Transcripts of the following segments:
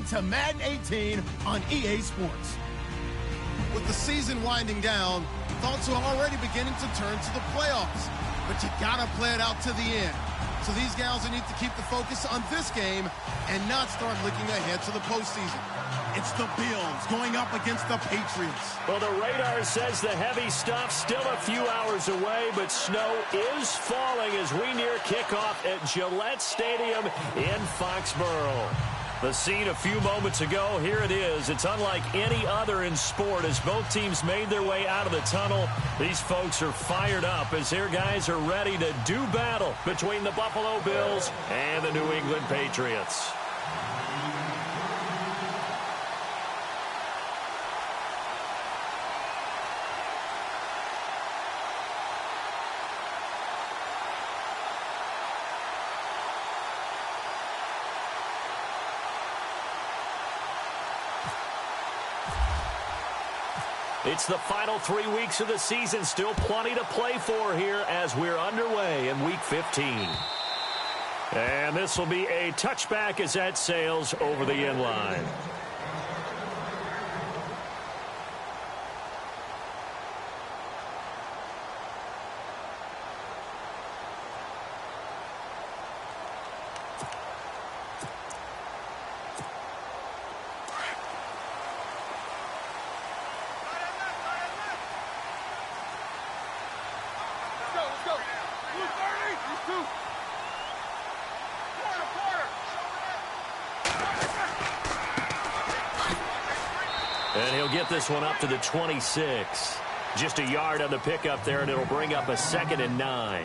to Madden 18 on EA Sports. With the season winding down, thoughts are already beginning to turn to the playoffs. But you gotta play it out to the end. So these guys need to keep the focus on this game and not start looking ahead to the postseason. It's the Bills going up against the Patriots. Well, the radar says the heavy stuff still a few hours away, but snow is falling as we near kickoff at Gillette Stadium in Foxborough. The scene a few moments ago, here it is. It's unlike any other in sport as both teams made their way out of the tunnel. These folks are fired up as their guys are ready to do battle between the Buffalo Bills and the New England Patriots. It's the final 3 weeks of the season. Still plenty to play for here as we're underway in Week 15. And this will be a touchback as that sails over the end line. And he'll get this one up to the 26. Just a yard on the pickup there, and it'll bring up a 2nd and 9.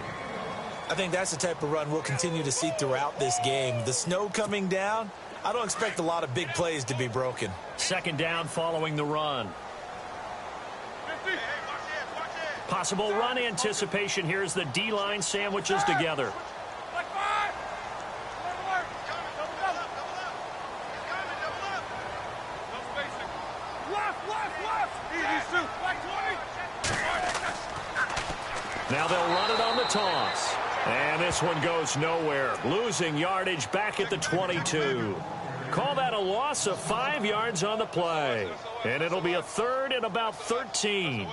I think that's the type of run we'll continue to see throughout this game. The snow coming down, I don't expect a lot of big plays to be broken. 2nd down following the run. Possible run anticipation. Here's the D-line sandwiches together. Now they'll run it on the toss. And this one goes nowhere. Losing yardage back at the 22. Call that a loss of 5 yards on the play. And it'll be a 3rd and about 13.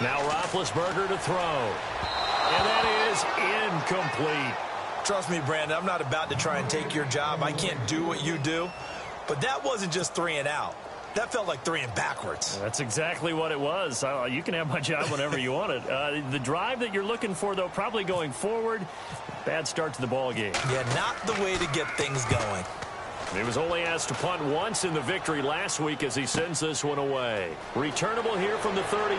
Now Roethlisberger to throw. And that is incomplete. Trust me, Brandon, I'm not about to try and take your job. I can't do what you do. But that wasn't just 3 and out. That felt like 3 and backwards. That's exactly what it was. You can have my job whenever you want it. The drive that you're looking for, though, probably going forward. Bad start to the ball game. Yeah, not the way to get things going. He was only asked to punt once in the victory last week as he sends this one away. Returnable here from the 38.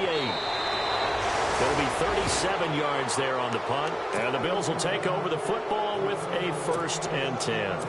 It'll be 37 yards there on the punt. And the Bills will take over the football with a 1st and 10.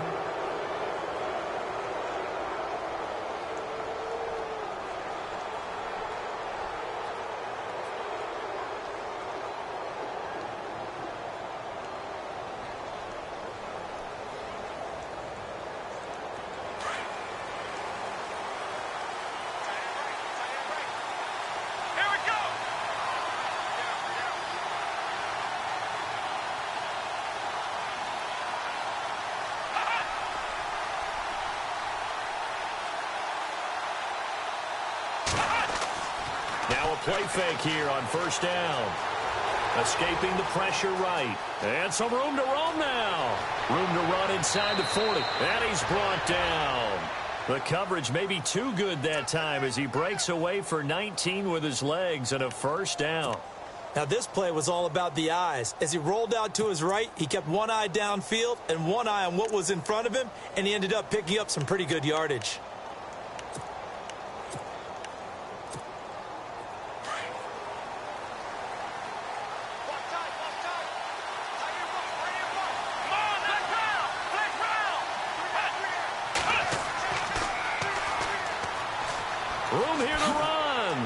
Now a play fake here on 1st down. Escaping the pressure right. And some room to roam now. Room to run inside the 40. And he's brought down. The coverage may be too good that time as he breaks away for 19 with his legs and a 1st down. Now this play was all about the eyes. As he rolled out to his right, he kept one eye downfield and one eye on what was in front of him, and he ended up picking up some pretty good yardage. Room here to run.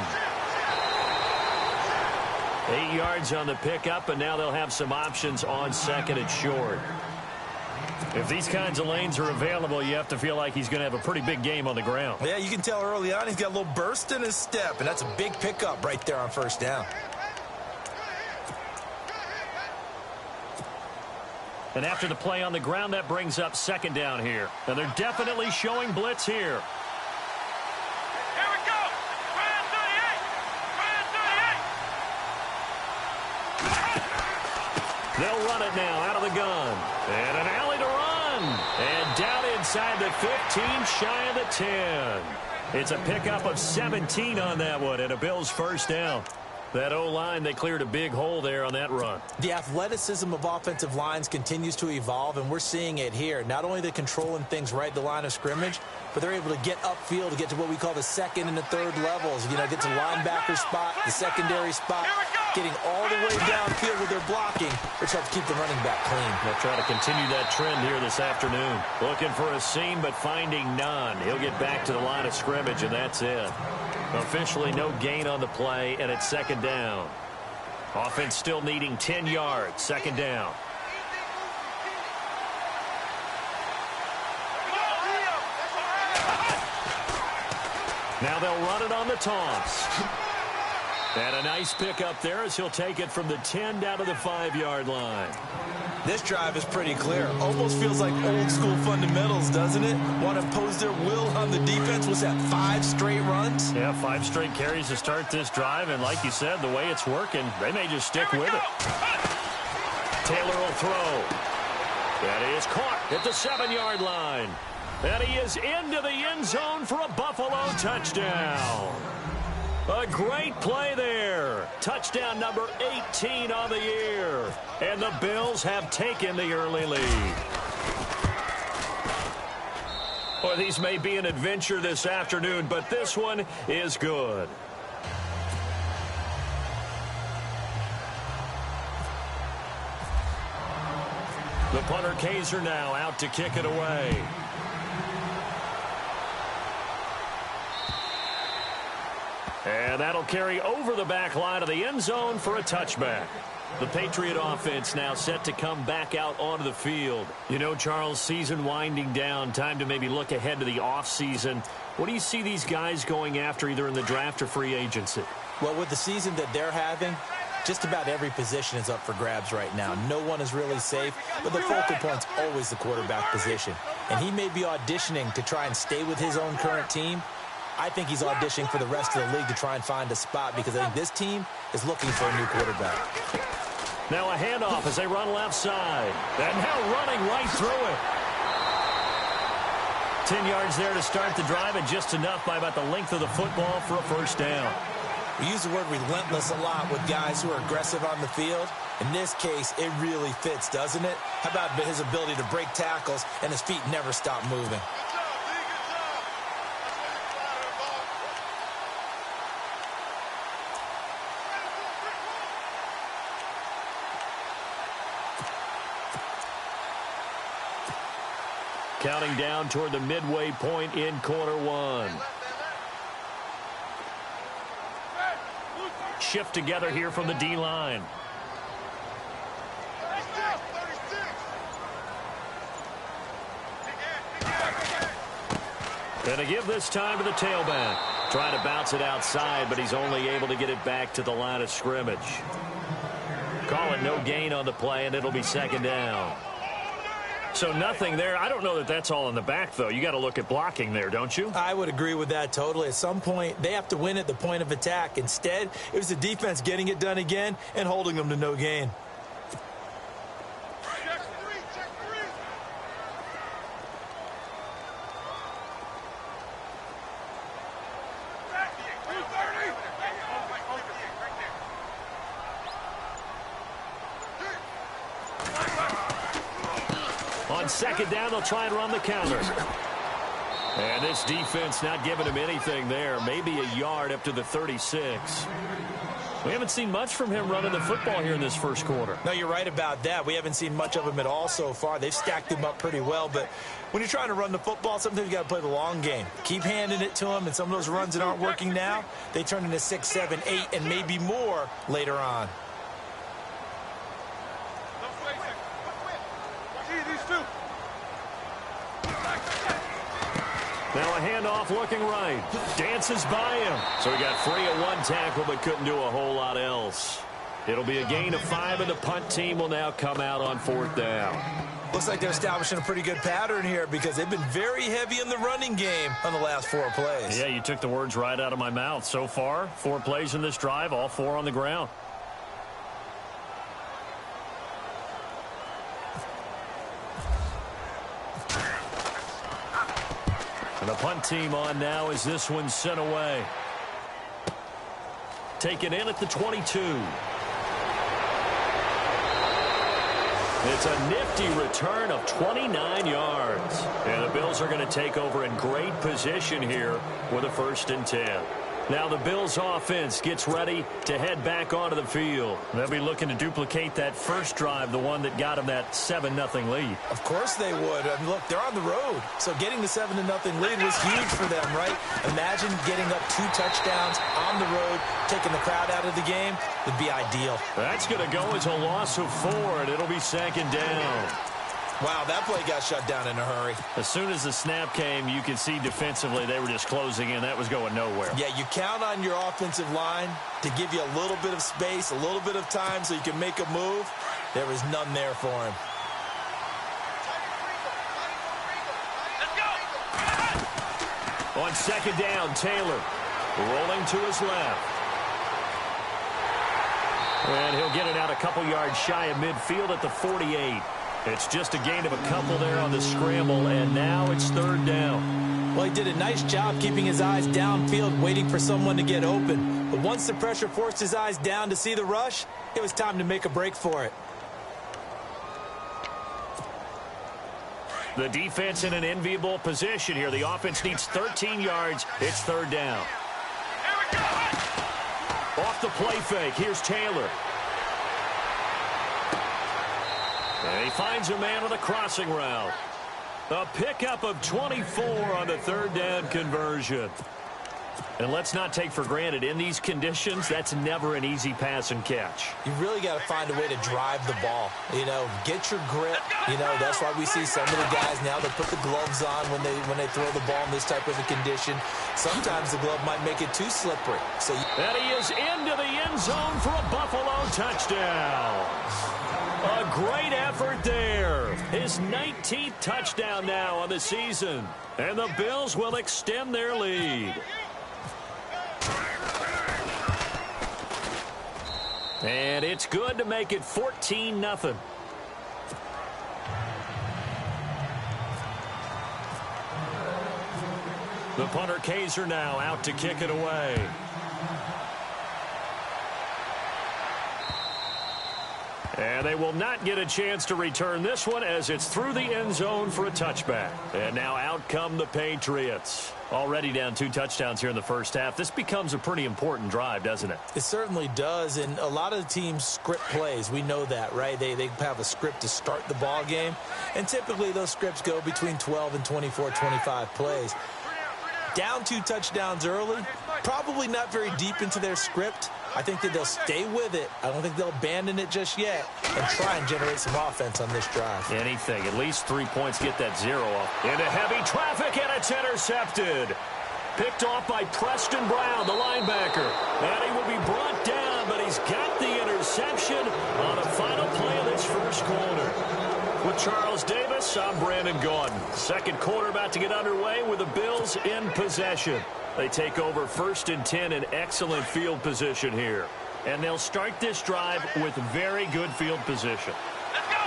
8 yards on the pickup, and now they'll have some options on second and short. If these kinds of lanes are available, you have to feel like he's going to have a pretty big game on the ground. Yeah, you can tell early on he's got a little burst in his step, and that's a big pickup right there on first down. And after the play on the ground, that brings up second down here. And they're definitely showing blitz here. Here we go. Ryan 38. They'll run it now out of the gun. And an alley to run. And down inside the 15, shy of the 10. It's a pickup of 17 on that one, and a Bills first down. That O-line, they cleared a big hole there on that run. The athleticism of offensive lines continues to evolve, and we're seeing it here. Not only they're controlling things right at the line of scrimmage, but they're able to get upfield to get to what we call the second and the third levels. You know, get to linebacker spot, the secondary spot, getting all the way downfield with their blocking, which helps keep the running back clean. They'll try to continue that trend here this afternoon. Looking for a seam, but finding none. He'll get back to the line of scrimmage, and that's it. Officially no gain on the play, and it's second down. Offense still needing 10 yards. Second down. Now they'll run it on the toss. And a nice pickup there as he'll take it from the 10 down to the 5-yard line. This drive is pretty clear. Almost feels like old school fundamentals, doesn't it? Want to impose their will on the defense. Was that 5 straight runs? Yeah, 5 straight carries to start this drive. And like you said, the way it's working, they may just stick with it. Taylor will throw. That is caught at the 7-yard line. And he is into the end zone for a Buffalo touchdown. A great play there. Touchdown number 18 on the year. And the Bills have taken the early lead. Well, these may be an adventure this afternoon, but this one is good. The punter Kaiser now out to kick it away. And that'll carry over the back line of the end zone for a touchback. The Patriot offense now set to come back out onto the field. You know, Charles, season winding down, time to maybe look ahead to the offseason. What do you see these guys going after either in the draft or free agency? Well, with the season that they're having, just about every position is up for grabs right now. No one is really safe, but the focal point's always the quarterback position. And he may be auditioning to try and stay with his own current team. I think he's auditioning for the rest of the league to try and find a spot because I think this team is looking for a new quarterback. Now a handoff as they run left side. And now running right through it. 10 yards there to start the drive, and just enough by about the length of the football for a first down. We use the word relentless a lot with guys who are aggressive on the field. In this case, it really fits, doesn't it? How about his ability to break tackles and his feet never stop moving? Counting down toward the midway point in quarter one. Shift together here from the D-line. And to give this time to the tailback. Trying to bounce it outside, but he's only able to get it back to the line of scrimmage. Call it no gain on the play, and it'll be second down. So nothing there. I don't know that that's all in the back, though. You got to look at blocking there, don't you? I would agree with that totally. At some point, they have to win at the point of attack. Instead, it was the defense getting it done again and holding them to no gain. On second down, they'll try and run the counter. And this defense not giving him anything there. Maybe a yard up to the 36. We haven't seen much from him running the football here in this first quarter. No, you're right about that. We haven't seen much of him at all so far. They've stacked him up pretty well, but when you're trying to run the football, sometimes you got to play the long game. Keep handing it to him, and some of those runs that aren't working now, they turn into 6, 7, 8, and maybe more later on. Now a handoff looking right. Dances by him. So he got free of one tackle but couldn't do a whole lot else. It'll be a gain of 5, and the punt team will now come out on 4th down. Looks like they're establishing a pretty good pattern here because they've been very heavy in the running game on the last 4 plays. Yeah, you took the words right out of my mouth. So far, 4 plays in this drive, all 4 on the ground. And the punt team on now as this one's sent away. Taken in at the 22. It's a nifty return of 29 yards. And the Bills are going to take over in great position here with a 1st and 10. Now the Bills offense gets ready to head back onto the field. They'll be looking to duplicate that first drive, the one that got them that 7-0 lead. Of course they would. I mean, look, they're on the road. So getting the 7-0 lead was huge for them, right? Imagine getting up 2 touchdowns on the road, taking the crowd out of the game. Would be ideal. That's going to go as a loss of 4, and it'll be 2nd down. Wow, that play got shut down in a hurry. As soon as the snap came, you could see defensively they were just closing in. That was going nowhere. Yeah, you count on your offensive line to give you a little bit of space, a little bit of time so you can make a move. There was none there for him. On 2nd down, Taylor rolling to his left. And he'll get it out a couple yards shy of midfield at the 48. It's just a gain of a couple there on the scramble, and now it's 3rd down. Well, he did a nice job keeping his eyes downfield, waiting for someone to get open. But once the pressure forced his eyes down to see the rush, it was time to make a break for it. The defense in an enviable position here. The offense needs 13 yards. It's 3rd down. Off the play fake. Here's Taylor. And he finds a man with a crossing route. A pickup of 24 on the 3rd down conversion. And let's not take for granted, in these conditions, that's never an easy pass and catch. You really got to find a way to drive the ball. You know, get your grip. You know, that's why we see some of the guys now that put the gloves on when they throw the ball in this type of a condition. Sometimes the glove might make it too slippery. So and he is into the end zone for a Buffalo touchdown. A great effort there. His 19th touchdown now on the season. And the Bills will extend their lead. And it's good to make it 14-0. The punter Kaiser now out to kick it away. And they will not get a chance to return this one as it's through the end zone for a touchback. And now out come the Patriots. Already down 2 touchdowns here in the first half. This becomes a pretty important drive, doesn't it? It certainly does, and a lot of the teams script plays. We know that, right? They have a script to start the ball game, and typically those scripts go between 12 and 24, 25 plays. Down 2 touchdowns early, probably not very deep into their script. I think that they'll stay with it. I don't think they'll abandon it just yet and try and generate some offense on this drive. Anything. At least 3 points, get that 0 off. Into heavy traffic, and it's intercepted. Picked off by Preston Brown, the linebacker. And he will be brought down, but he's got the interception on the final play of this first quarter. With Charles Davis, I'm Brandon Gaudin. Second quarter about to get underway with the Bills in possession. They take over 1st and 10 in excellent field position here. And they'll start this drive with very good field position. Let's go!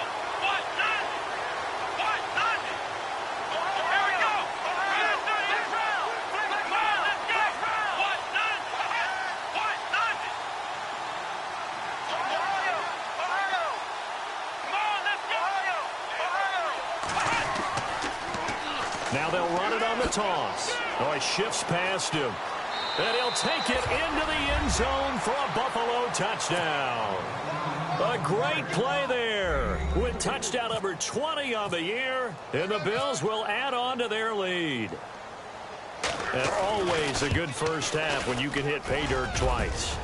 What? None! What? None! Here we go! Let's go! Let's go! What? None! What? None! Ohio! Ohio! Come on, let's go! Ohio! Now they'll run it on the toss. Oh, he shifts past him. And he'll take it into the end zone for a Buffalo touchdown. A great play there with touchdown number 20 on the year, and the Bills will add on to their lead. And always a good first half when you can hit pay dirt twice.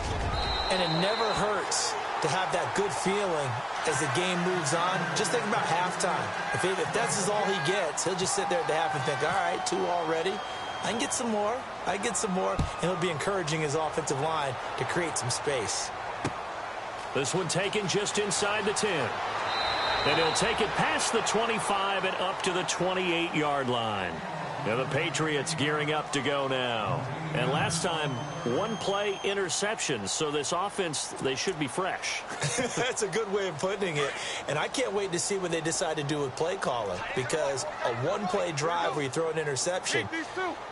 And it never hurts to have that good feeling as the game moves on. Just think about halftime. If that's all he gets, he'll just sit there at the half and think, all right, 2 already. I can get some more. I can get some more. And he'll be encouraging his offensive line to create some space. This one taken just inside the 10. And he'll take it past the 25 and up to the 28-yard line. Now the Patriots gearing up to go now. And last time, 1 play interception. So this offense, they should be fresh. That's a good way of putting it. And I can't wait to see what they decide to do with play calling. Because a 1-play drive where you throw an interception,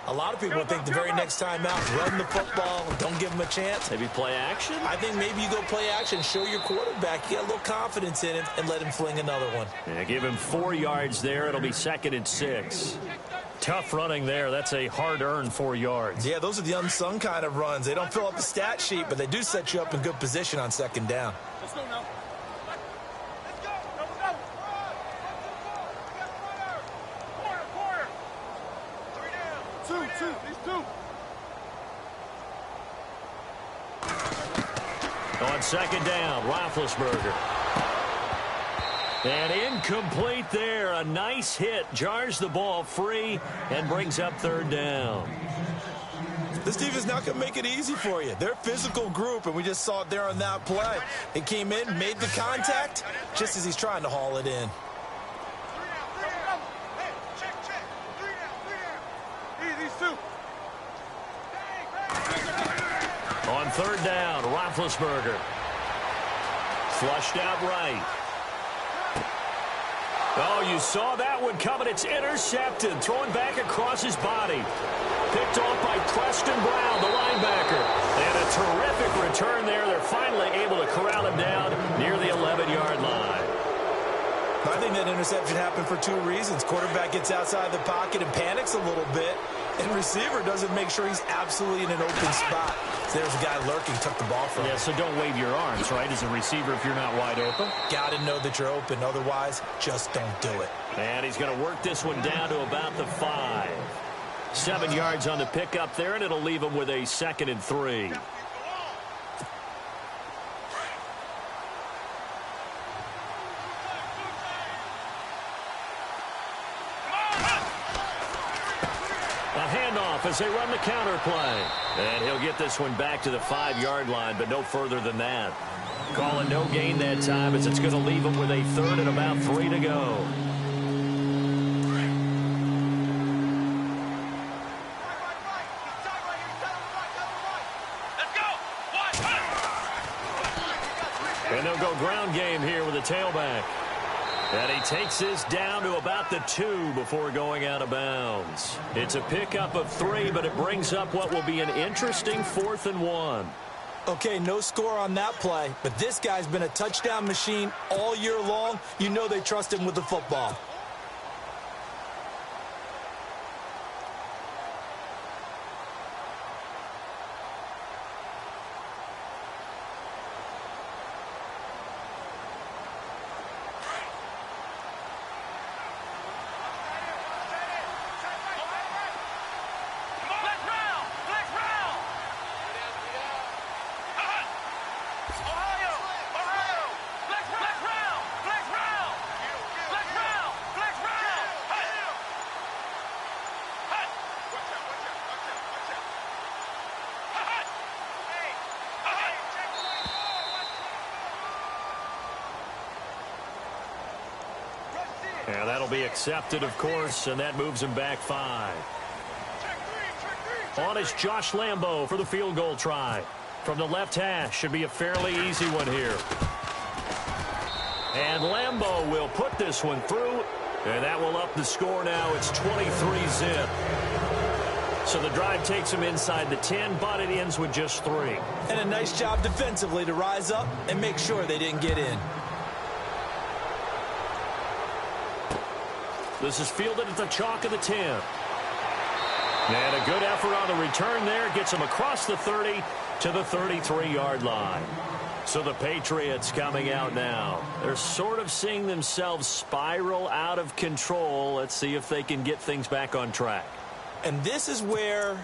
a lot of people think the very next time out, run the football, don't give them a chance. Maybe play action? I think maybe you go play action, show your quarterback, you get a little confidence in him, and let him fling another one. Yeah, give him 4 yards there. It'll be 2nd and 6. Tough running there. That's a hard-earned 4 yards. Yeah, those are the unsung kind of runs. They don't fill up the stat sheet, but they do set you up in good position on 2nd down. Let's go now. Let's go. Go. Quarter. 3 down. 2. These 2. On 2nd down, Roethlisberger. And incomplete there. A nice hit. Jars the ball free and brings up 3rd down. This defense not going to make it easy for you. They're a physical group, and we just saw it there on that play. It came in, made the contact, just as he's trying to haul it in. 3 down. Hey, check. 3 down. These 2. On 3rd down, Roethlisberger. Flushed out right. Oh, you saw that one coming. It's intercepted. Throwing back across his body. Picked off by Preston Brown, the linebacker. And a terrific return there. They're finally able to corral him down near the 11-yard line. I think that interception happened for 2 reasons. Quarterback gets outside the pocket and panics a little bit. And receiver doesn't make sure he's absolutely in an open spot. So there's a guy lurking, took the ball from him. Yeah, so don't wave your arms, right, as a receiver if you're not wide open. Got to know that you're open. Otherwise, just don't do it. And he's going to work this one down to about the 5. 7 yards on the pickup there, and it'll leave him with a 2nd and 3. Handoff as they run the counter play. And he'll get this one back to the 5-yard line, but no further than that. Calling no gain that time as it's going to leave him with a 3rd and about 3 to go. Let's go. And they'll go ground game here with a tailback. And he takes this down to about the 2 before going out of bounds. It's a pickup of 3, but it brings up what will be an interesting 4th and 1. Okay, no score on that play, but this guy's been a touchdown machine all year long. You know they trust him with the football. Yeah, that'll be accepted, of course, and that moves him back 5. On is Josh Lambo for the field goal try. From the left hash, should be a fairly easy one here. And Lambo will put this one through, and that will up the score now. It's 23-zip. So the drive takes him inside the 10, but it ends with just 3. And a nice job defensively to rise up and make sure they didn't get in. This is fielded at the chalk of the 10. And a good effort on the return there. Gets him across the 30 to the 33-yard line. So the Patriots coming out now. They're sort of seeing themselves spiral out of control. Let's see if they can get things back on track. And this is where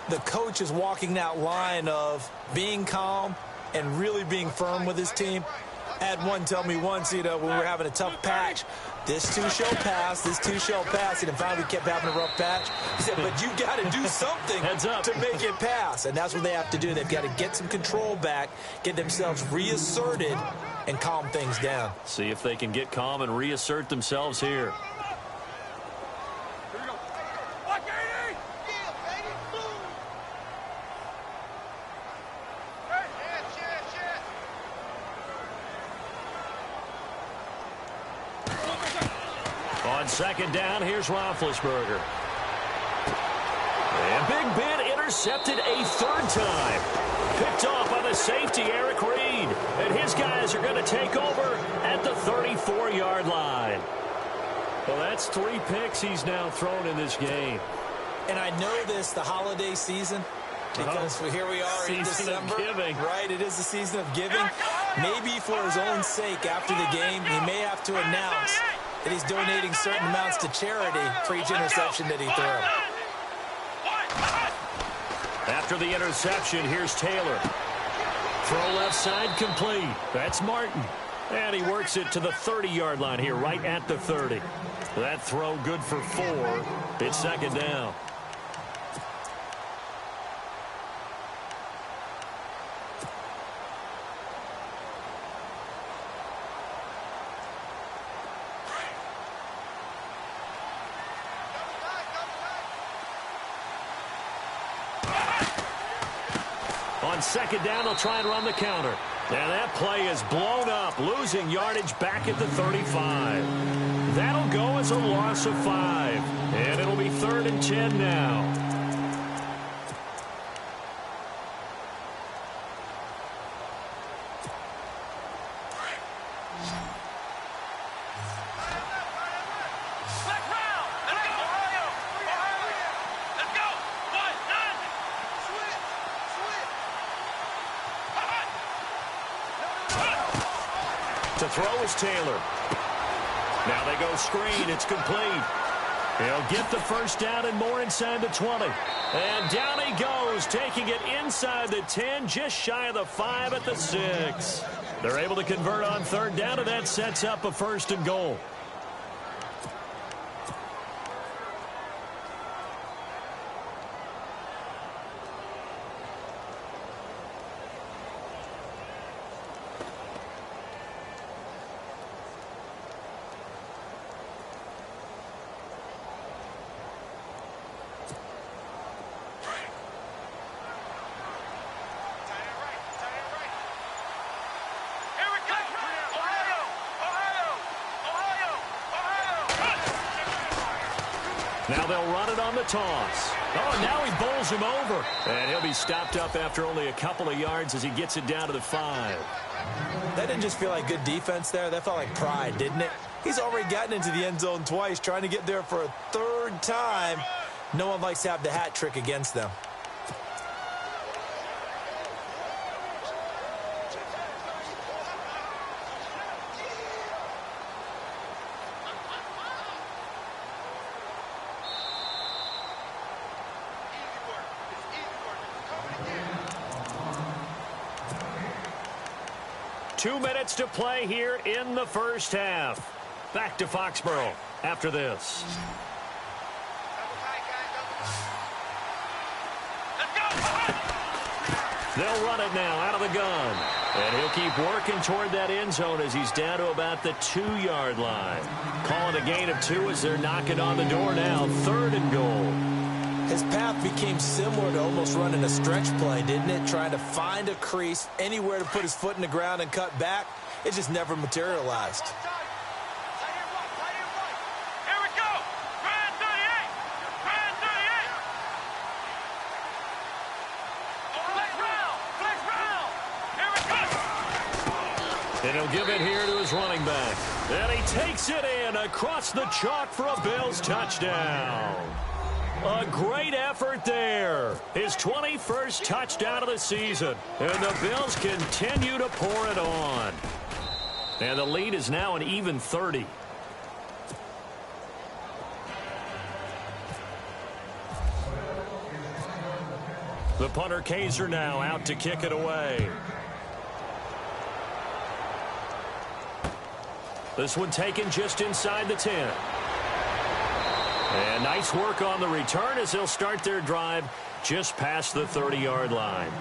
the coach is walking that line of being calm and really being firm with his team. I had one tell me once, when we were having a tough patch, this too shall pass, this too shall pass. And finally we kept having a rough patch. He said, but you got to do something to make it pass. And that's what they have to do. They've got to get some control back, get themselves reasserted, and calm things down. See if they can get calm and reassert themselves here. On second down, here's Roethlisberger. And Big Ben intercepted a third time. Picked off by the safety, Eric Reed. And his guys are going to take over at the 34-yard line. Well, that's 3 picks he's now thrown in this game. And I know this, the holiday season, because here we are in December. Of giving. Right, it is the season of giving. Maybe for his own sake after the game, he may have to announce that he's donating certain amounts to charity for each interception that he threw. After the interception, here's Taylor. Throw left side complete. That's Martin. And he works it to the 30-yard line here, right at the 30. That throw good for 4. It's second down. On second down, they'll try and run the counter. And that play is blown up, losing yardage back at the 35. That'll go as a loss of 5. And it'll be 3rd and 10 now. To throw is Taylor. Now they go screen. It's complete. He'll get the first down and more inside the 20. And down he goes, taking it inside the 10, just shy of the 5 at the 6. They're able to convert on third down, and that sets up a 1st and goal. Now they'll run it on the toss. Oh, now he bowls him over. And he'll be stopped up after only a couple of yards as he gets it down to the 5. That didn't just feel like good defense there. That felt like pride, didn't it? He's already gotten into the end zone twice, trying to get there for a 3rd time. No one likes to have the hat trick against them. Two minutes to play here in the first half. Back to Foxborough after this. They'll run it now out of the gun. And he'll keep working toward that end zone as he's down to about the 2-yard line. Calling a gain of 2 as they're knocking on the door now. 3rd and goal. His path became similar to almost running a stretch play, didn't it? Trying to find a crease, anywhere to put his foot in the ground and cut back. It just never materialized. Here we go. Ryan 38. Ryan 38. Flex round. Here we go. And he'll give it here to his running back. And he takes it in across the chalk for a Bills touchdown. A great effort there. His 21st touchdown of the season. And the Bills continue to pour it on. And the lead is now an even 30. The punter Kaiser now out to kick it away. This one taken just inside the 10. And nice work on the return as they'll start their drive just past the 30-yard line.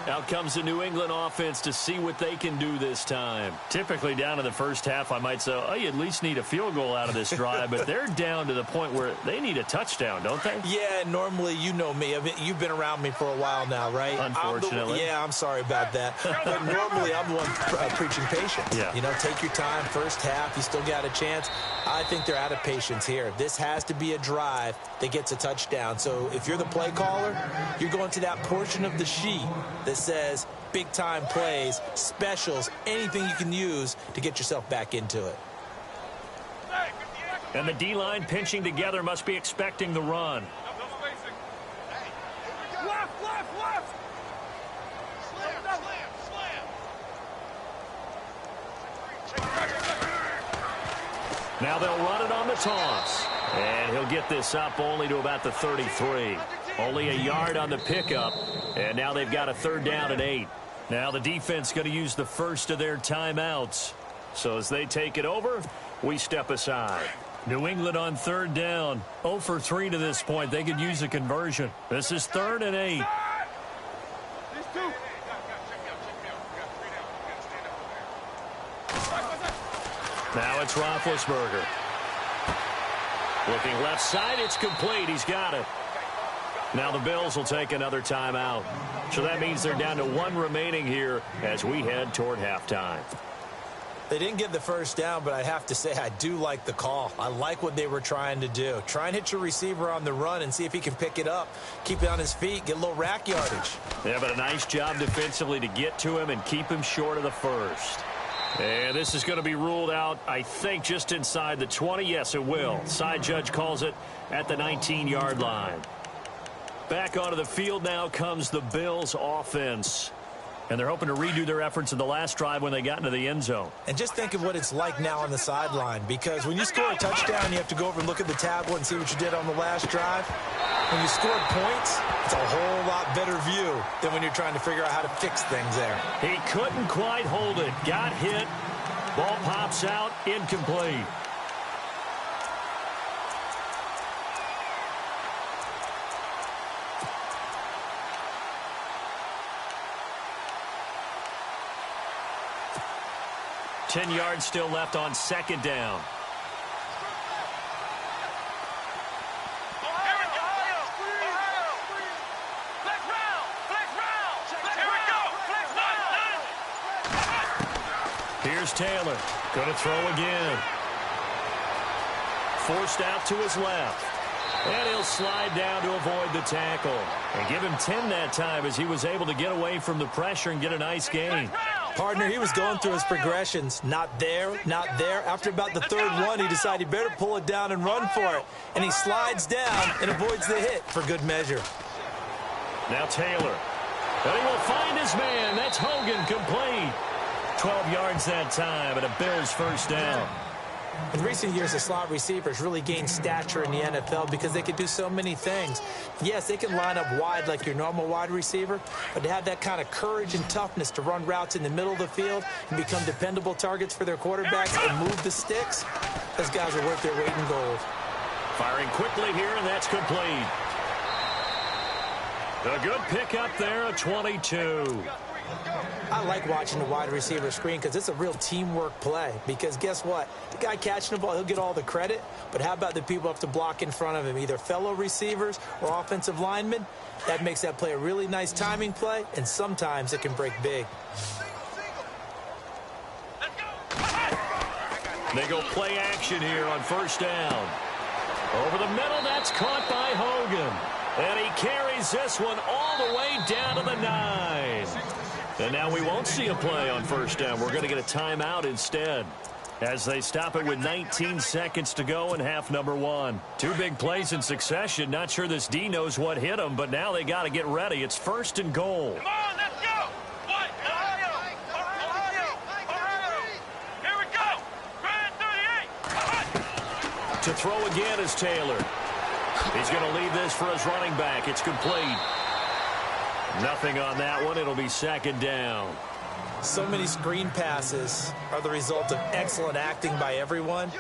Out comes the New England offense to see what they can do this time. Typically down in the first half, I might say, oh, you at least need a field goal out of this drive, but they're down to the point where they need a touchdown, don't they? Yeah, normally, you know me. You've been around me for a while now, right? Unfortunately. I'm sorry about that. But normally, I'm the one preaching patience. Yeah. You know, take your time, first half, you still got a chance. I think they're out of patience here. This has to be a drive that gets a touchdown. So if you're the play caller, you're going to that portion of the sheet that says big-time plays, specials, anything you can use to get yourself back into it. And the D-line pinching together must be expecting the run. Left. Now they'll run it on the toss. And he'll get this up only to about the 33. Only a yard on the pickup. And now they've got a third down and 8. Now the defense going to use the first of their timeouts. So as they take it over, we step aside. New England on third down. 0 for 3 to this point. They could use a conversion. This is 3rd and 8. Now it's Roethlisberger. Looking left side, it's complete. He's got it. Now the Bills will take another timeout. So that means they're down to 1 remaining here as we head toward halftime. They didn't get the first down, but I have to say I do like the call. I like what they were trying to do. Try and hit your receiver on the run and see if he can pick it up, keep it on his feet, get a little rack yardage. Yeah, but a nice job defensively to get to him and keep him short of the first. And this is going to be ruled out, I think, just inside the 20. Yes, it will. Side judge calls it at the 19-yard line. Back onto the field now comes the Bills offense. And they're hoping to redo their efforts in the last drive when they got into the end zone. And just think of what it's like now on the sideline, because when you score a touchdown, you have to go over and look at the tablet and see what you did on the last drive. When you scored points, it's a whole lot better view than when you're trying to figure out how to fix things there. He couldn't quite hold it. Got hit. Ball pops out. Incomplete. Ten yards still left on second down. Here's Taylor. Going to throw again. Forced out to his left. And he'll slide down to avoid the tackle. And give him 10 that time as he was able to get away from the pressure and get a nice gain. Partner, he was going through his progressions. Not there, not there. After about the third one, he decided he better pull it down and run for it. And he slides down and avoids the hit for good measure. Now Taylor. And he will find his man. That's Hogan, complete. 12 yards that time and a Bills first down. In recent years, the slot receivers really gained stature in the NFL because they can do so many things. Yes, they can line up wide like your normal wide receiver, but to have that kind of courage and toughness to run routes in the middle of the field and become dependable targets for their quarterbacks and move the sticks, those guys are worth their weight in gold. Firing quickly here, and that's complete. A good pickup there, a 22. I like watching the wide receiver screen because it's a real teamwork play. Because guess what? The guy catching the ball, he'll get all the credit. But how about the people who have to block in front of him, either fellow receivers or offensive linemen? That makes that play a really nice timing play, and sometimes it can break big. They go play action here on first down. Over the middle, that's caught by Hogan. And he carries this one all the way down to the 9. And now we won't see a play on first down. We're going to get a timeout instead. as they stop it with 19 seconds to go in half number one. Two big plays in succession. Not sure this D knows what hit them, but now they got to get ready. It's first and goal. Come on, let's go. What? Ohio. Here we go. Grand 38. To throw again is Taylor. He's going to leave this for his running back. It's complete. Nothing on that one. It'll be second down. So many screen passes are the result of excellent acting by everyone.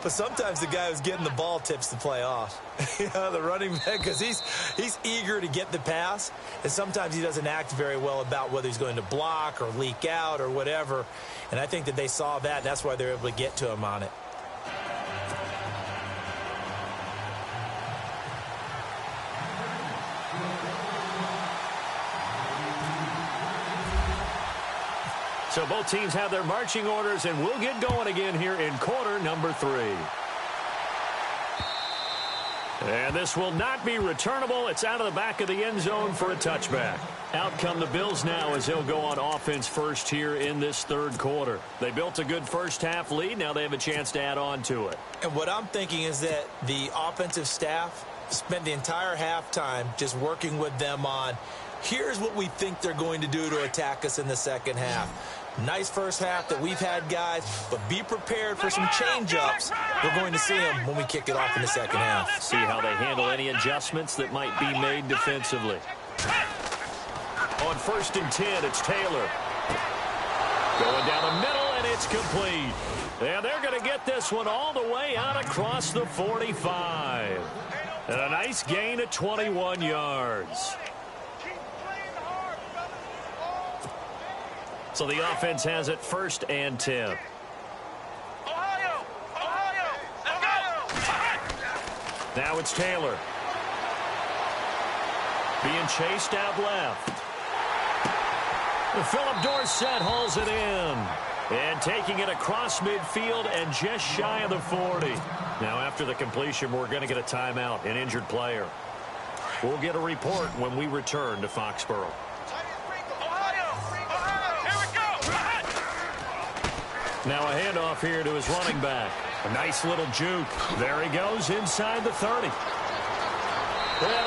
But sometimes the guy who's getting the ball tips the play off. The running back, because he's eager to get the pass. And sometimes he doesn't act very well about whether he's going to block or leak out or whatever. And I think that they saw that. And that's why they're able to get to him on it. So both teams have their marching orders, and we'll get going again here in quarter number 3. And this will not be returnable. It's out of the back of the end zone for a touchback. Out come the Bills now as they'll go on offense first here in this third quarter. They built a good first half lead. Now they have a chance to add on to it. And what I'm thinking is that the offensive staff spent the entire halftime just working with them on, here's what we think they're going to do to attack us in the second half. Nice first half that we've had, guys, but be prepared for some change-ups. We're going to see them when we kick it off in the second half. See how they handle any adjustments that might be made defensively. On first and 10, it's Taylor. Going down the middle, and it's complete. And they're going to get this one all the way out across the 45. And a nice gain of 21 yards. So the offense has it first and 10. Ohio, let's go. Now it's Taylor. Being chased out left. Philip Dorsett hauls it in. And taking it across midfield and just shy of the 40. Now after the completion, we're going to get a timeout, an injured player. We'll get a report when we return to Foxborough. Now a handoff here to his running back. A nice little juke. There he goes inside the 30. And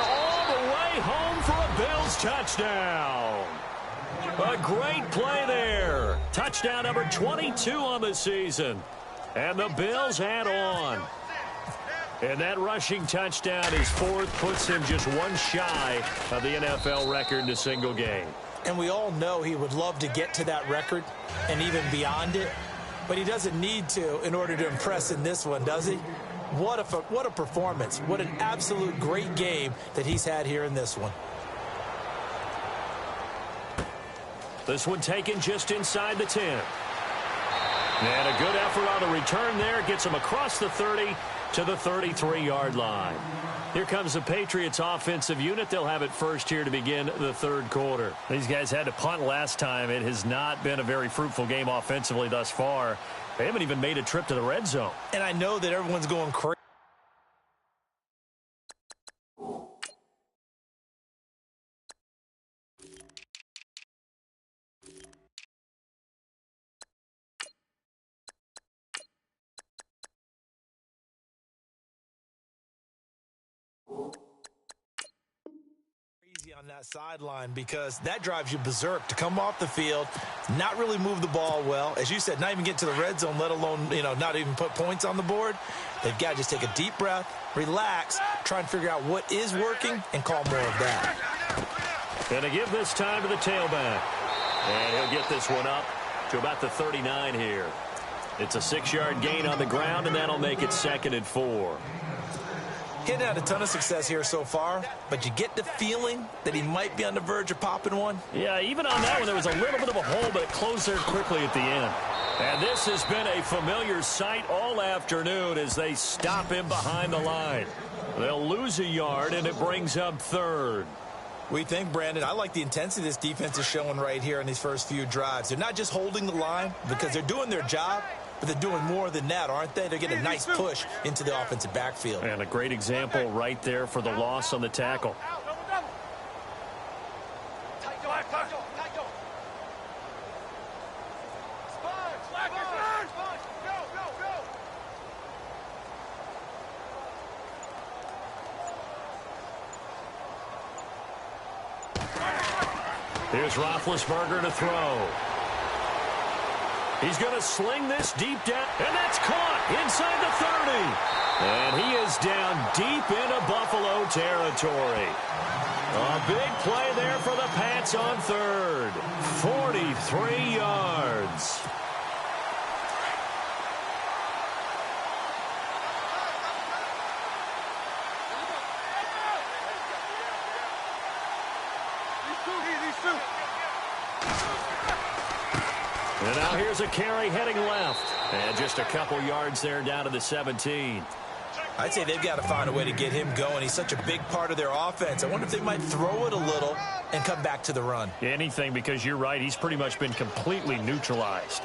all the way home for a Bills touchdown. A great play there. Touchdown number 22 on the season. And the Bills add on. And that rushing touchdown, his fourth, puts him just one shy of the NFL record in a single game. And we all know he would love to get to that record and even beyond it. But he doesn't need to in order to impress in this one, does he? What a performance. What an absolute great game that he's had here in this one. This one taken just inside the 10. And a good effort on the return there. Gets him across the 30 to the 33-yard line. Here comes the Patriots offensive unit. They'll have it first here to begin the third quarter. These guys had to punt last time. It has not been a very fruitful game offensively thus far. They haven't even made a trip to the red zone. And I know that everyone's going crazy. On that sideline, because that drives you berserk to come off the field, not really move the ball well, as you said, not even get to the red zone, let alone, not even put points on the board. They've got to just take a deep breath, relax, try and figure out what is working and call more of that. Gonna give this time to the tailback, and he'll get this one up to about the 39 here. It's a 6-yard gain on the ground, and that'll make it 2nd and 4. He hadn't had a ton of success here so far, but you get the feeling that he might be on the verge of popping one. Yeah, even on that one, there was a little bit of a hole, but it closed there quickly at the end. And this has been a familiar sight all afternoon as they stop him behind the line. They'll lose a yard, and it brings up 3rd. We think, Brandon, I like the intensity this defense is showing right here in these first few drives. They're not just holding the line because they're doing their job, but they're doing more than that, aren't they? They're getting a nice push into the offensive backfield. And a great example right there for the loss on the tackle. Here's Roethlisberger to throw. He's going to sling this deep down, and that's caught inside the 30. And he is down deep into Buffalo territory. A big play there for the Pats on third. 43 yards. And now here's a carry heading left. And just a couple yards there down to the 17. I'd say they've got to find a way to get him going. He's such a big part of their offense. I wonder if they might throw it a little and come back to the run. Anything, because you're right. He's pretty much been completely neutralized.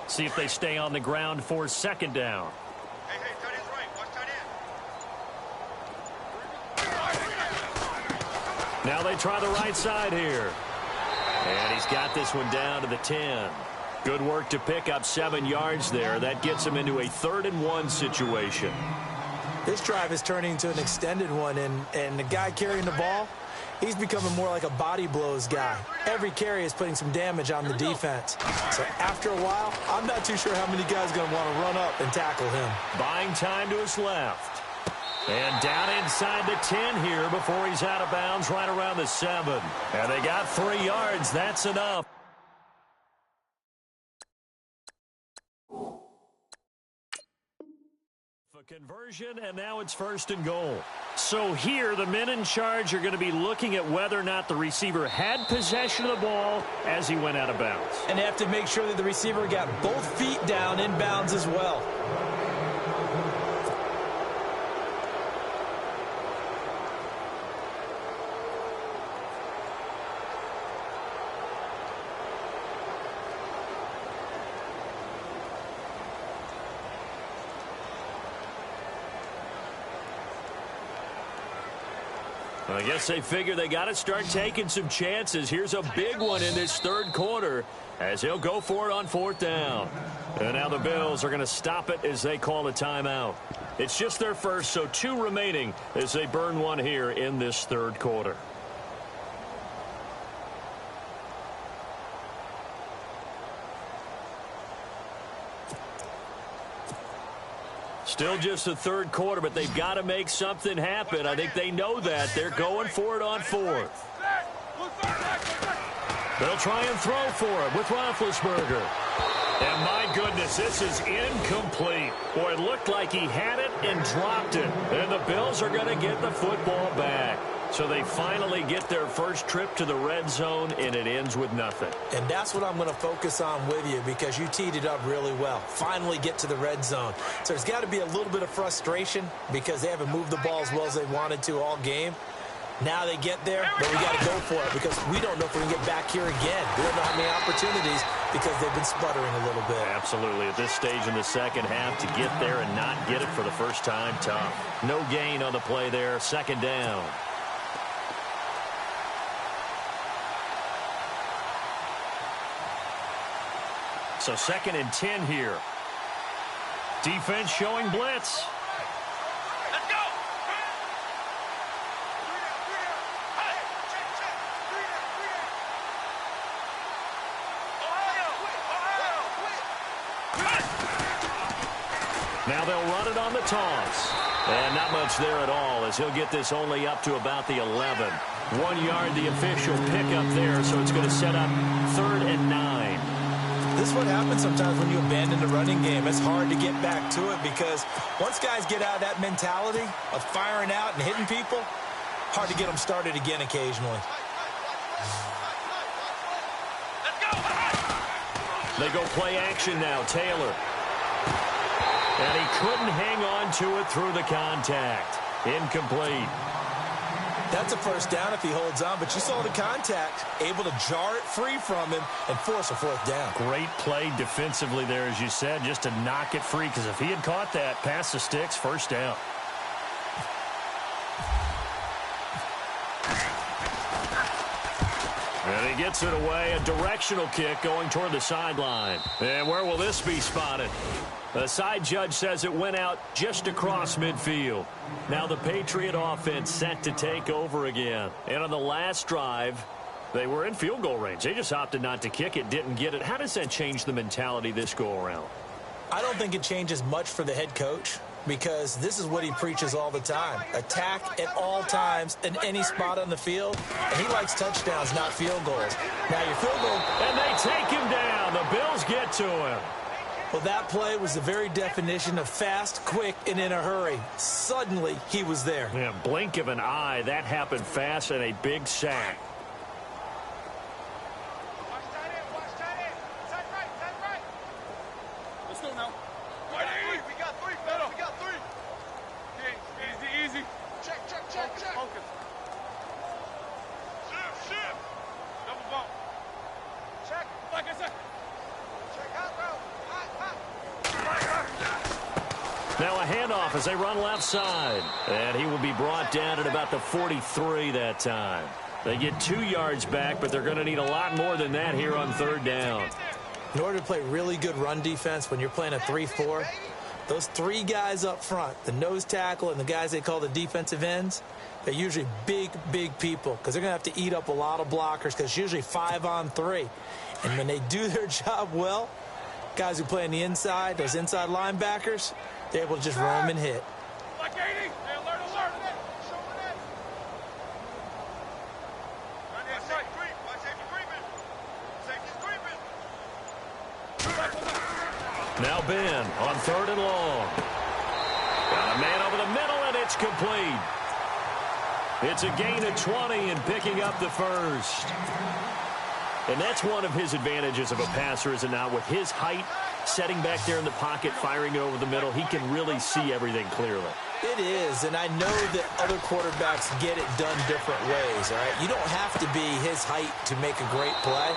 See if they stay on the ground for second down. Hey, tight end's right. Watch tight end. Now they try the right side here. And he's got this one down to the 10. Good work to pick up 7 yards there. That gets him into a 3rd-and-1 situation. This drive is turning into an extended one, and the guy carrying the ball, he's becoming more like a body blows guy. Every carry is putting some damage on the defense. So after a while, I'm not too sure how many guys are going to want to run up and tackle him. Buying time to his left. And down inside the 10 here before he's out of bounds right around the 7. And they got 3 yards. That's enough. Conversion, and now it's 1st and goal. So here, the men in charge are going to be looking at whether or not the receiver had possession of the ball as he went out of bounds. And they have to make sure that the receiver got both feet down in bounds as well. I guess they figure they got to start taking some chances. Here's a big one in this 3rd quarter as he'll go for it on 4th down. And now the Bills are going to stop it as they call a timeout. It's just their first, so 2 remaining as they burn one here in this 3rd quarter. Still just the 3rd quarter, but they've got to make something happen. I think they know that. They're going for it on 4th. They'll try and throw for it with Roethlisberger. And my goodness, this is incomplete. Boy, it looked like he had it and dropped it. And the Bills are going to get the football back. So they finally get their first trip to the red zone, and it ends with nothing. And that's what I'm going to focus on with you, because you teed it up really well. Finally get to the red zone. So there's got to be a little bit of frustration because they haven't moved the ball as well as they wanted to all game. Now they get there, but we got to go for it because we don't know if we can get back here again. We don't know how many opportunities because they've been sputtering a little bit. Absolutely. At this stage in the second half, to get there and not get it for the first time, tough. No gain on the play there. 2nd down. So 2nd and 10 here. Defense showing blitz. Let's go. Now they'll run it on the toss. And not much there at all as he'll get this only up to about the 11. 1 yard, the official pickup there, so it's going to set up 3rd and 9. This is what happens sometimes when you abandon the running game. It's hard to get back to it because once guys get out of that mentality of firing out and hitting people, hard to get them started again occasionally. They go play action now. Taylor. And he couldn't hang on to it through the contact. Incomplete. That's a 1st down if he holds on, but you saw the contact, able to jar it free from him and force a 4th down. Great play defensively there, as you said, just to knock it free, because if he had caught that, past the sticks, 1st down. And he gets it away, a directional kick going toward the sideline. And where will this be spotted? The side judge says it went out just across midfield. Now the Patriot offense set to take over again. And on the last drive, they were in field goal range. They just opted not to kick it, didn't get it. How does that change the mentality this go-around? I don't think it changes much for the head coach, because this is what he preaches all the time. Attack at all times in any spot on the field. And he likes touchdowns, not field goals. Now your field goal... And they take him down. The Bills get to him. Well, that play was the very definition of fast, quick, and in a hurry. Suddenly, he was there. Yeah, blink of an eye. That happened fast and a big sack. Let's go now. We got three, Federal. We got three. Okay, easy. Check. Focus. Shift. Double bump. Check. Like I said. Check out, bro. Now a handoff as they run left side. And he will be brought down at about the 43 that time. They get 2 yards back, but they're going to need a lot more than that here on third down. In order to play really good run defense when you're playing a 3-4, those 3 guys up front, the nose tackle and the guys they call the defensive ends, they're usually big people because they're going to have to eat up a lot of blockers because it's usually 5-on-3. And when they do their job well, guys who play on the inside, those inside linebackers, they're able to just roam and hit. Like 80. Hey, alert. Now Ben on third and long. Got a man over the middle, and it's complete. It's a gain of 20 and picking up the first. And that's one of his advantages of a passer, is it not? With his height, setting back there in the pocket, firing it over the middle, he can really see everything clearly. It is, and I know that other quarterbacks get it done different ways, all right? You don't have to be his height to make a great play.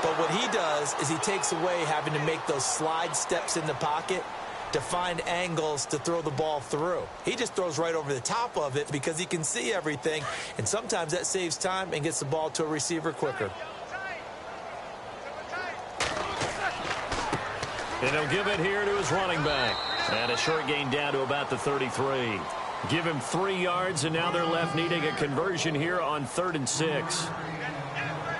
But what he does is he takes away having to make those slide steps in the pocket to find angles to throw the ball through. He just throws right over the top of it because he can see everything, and sometimes that saves time and gets the ball to a receiver quicker. And he'll give it here to his running back. And a short gain down to about the 33. Give him 3 yards, and now they're left needing a conversion here on 3rd and 6.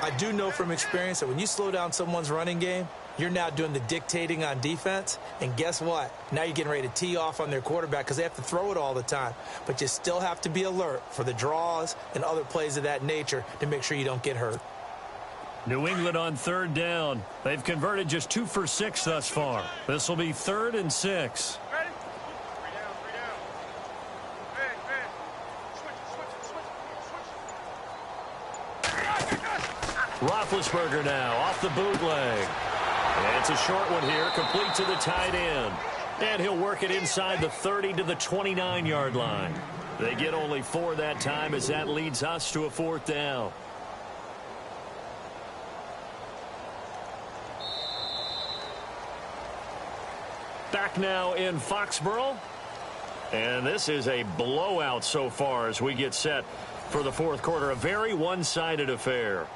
I do know from experience that when you slow down someone's running game, you're now doing the dictating on defense. And guess what? Now you're getting ready to tee off on their quarterback because they have to throw it all the time. But you still have to be alert for the draws and other plays of that nature to make sure you don't get hurt. New England on 3rd down. They've converted just 2 for 6 thus far. This will be 3rd and 6. Ready? 3 down. Ben. Switch. Roethlisberger now off the bootleg. And it's a short one here, complete to the tight end. And he'll work it inside the 30 to the 29-yard line. They get only 4 that time as that leads us to a 4th down. Back now in Foxborough. And this is a blowout so far as we get set for the 4th quarter. A very one-sided affair.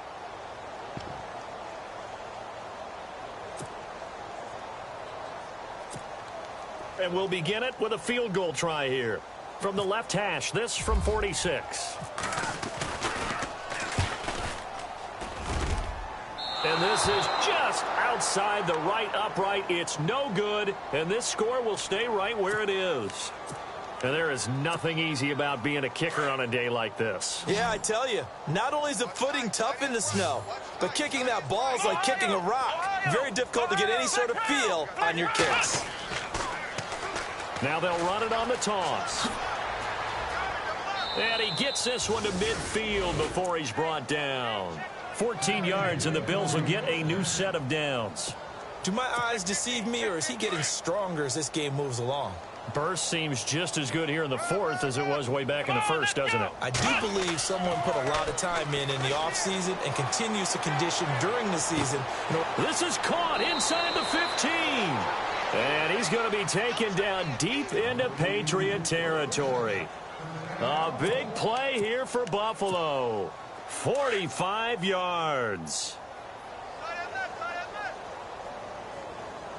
And we'll begin it with a field goal try here. From the left hash, this from 46. And this is just outside the right upright. It's no good, and this score will stay right where it is. And there is nothing easy about being a kicker on a day like this. Yeah, I tell you, not only is the footing tough in the snow, but kicking that ball is like kicking a rock. Very difficult to get any sort of feel on your kicks. Now they'll run it on the toss. And he gets this one to midfield before he's brought down. 14 yards, and the Bills will get a new set of downs. Do my eyes deceive me, or is he getting stronger as this game moves along? Burst seems just as good here in the 4th as it was way back in the 1st, doesn't it? I do believe someone put a lot of time in the offseason and continues to condition during the season. This is caught inside the 15. And he's going to be taken down deep into Patriot territory. A big play here for Buffalo. 45 yards.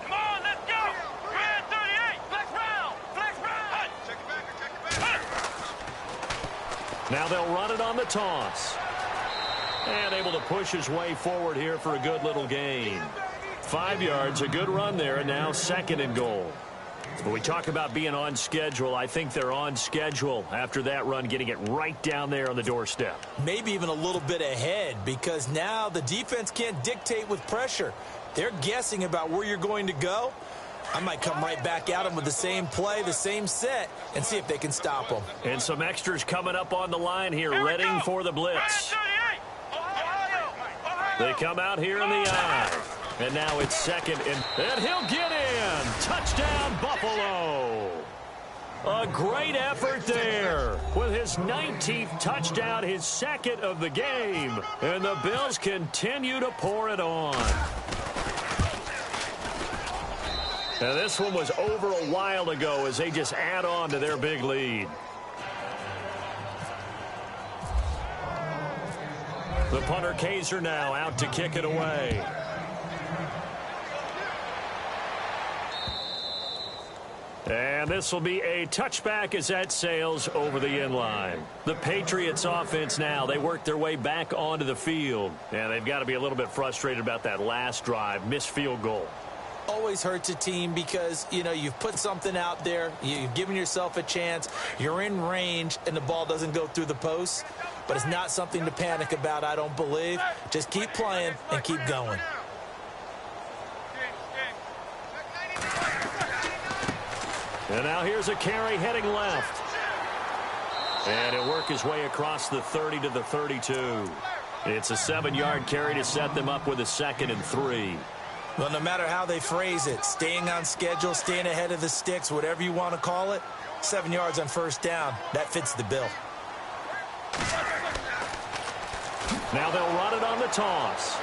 Come on, let's go. Red 38. Flex round. Flex round. Check it back. Now they'll run it on the toss. And able to push his way forward here for a good little gain. 5 yards, a good run there, and now 2nd and goal. When we talk about being on schedule, I think they're on schedule after that run, getting it right down there on the doorstep. Maybe even a little bit ahead, because now the defense can't dictate with pressure. They're guessing about where you're going to go. I might come right back at them with the same play, the same set, and see if they can stop them. And some extras coming up on the line here, ready for the blitz. They come out here in the eye. And now it's 2nd, and he'll get in. Touchdown, Buffalo. A great effort there with his 19th touchdown, his 2nd of the game. And the Bills continue to pour it on. And this one was over a while ago as they just add on to their big lead. The punter Kaiser now out to kick it away. And this will be a touchback as that sails over the end line. The Patriots offense now, they work their way back onto the field. And they've got to be a little bit frustrated about that last drive, missed field goal. Always hurts a team because, you know, you've put something out there, you've given yourself a chance, you're in range, and the ball doesn't go through the posts. But it's not something to panic about, I don't believe. Just keep playing and keep going. And now here's a carry heading left. And he'll work his way across the 30 to the 32. It's a 7-yard carry to set them up with a 2nd and 3. Well, no matter how they phrase it, staying on schedule, staying ahead of the sticks, whatever you want to call it, 7 yards on 1st down, that fits the bill. Now they'll run it on the toss.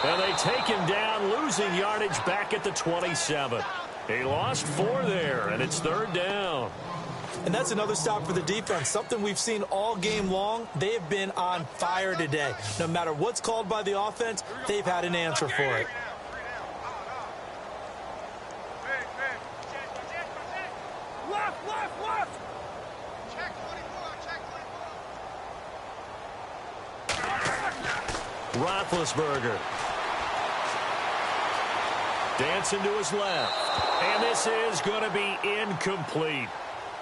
And they take him down, losing yardage back at the 27. He lost 4 there, and it's 3rd down. And that's another stop for the defense, something we've seen all game long. They have been on fire today. No matter what's called by the offense, they've had an answer for it. Left. Roethlisberger. Dancing to his left. And this is going to be incomplete.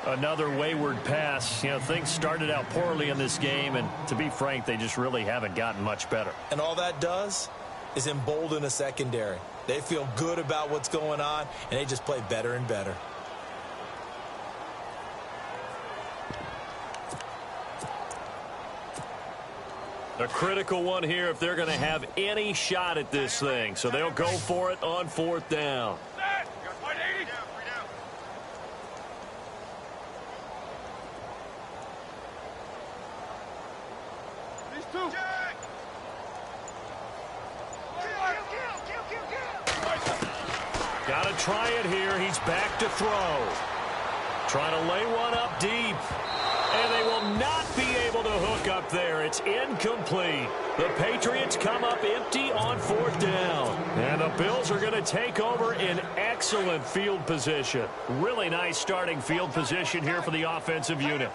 Another wayward pass. You know, things started out poorly in this game, and to be frank, they just really haven't gotten much better. And all that does is embolden a secondary. They feel good about what's going on, and they just play better and better. A critical one here if they're going to have any shot at this thing. So they'll go for it on 4th down. Got to try it here. He's back to throw. Trying to lay one up deep. And they will not be able to hook up there. It's incomplete. The Patriots come up empty on 4th down. And the Bills are going to take over in excellent field position. Really nice starting field position here for the offensive unit.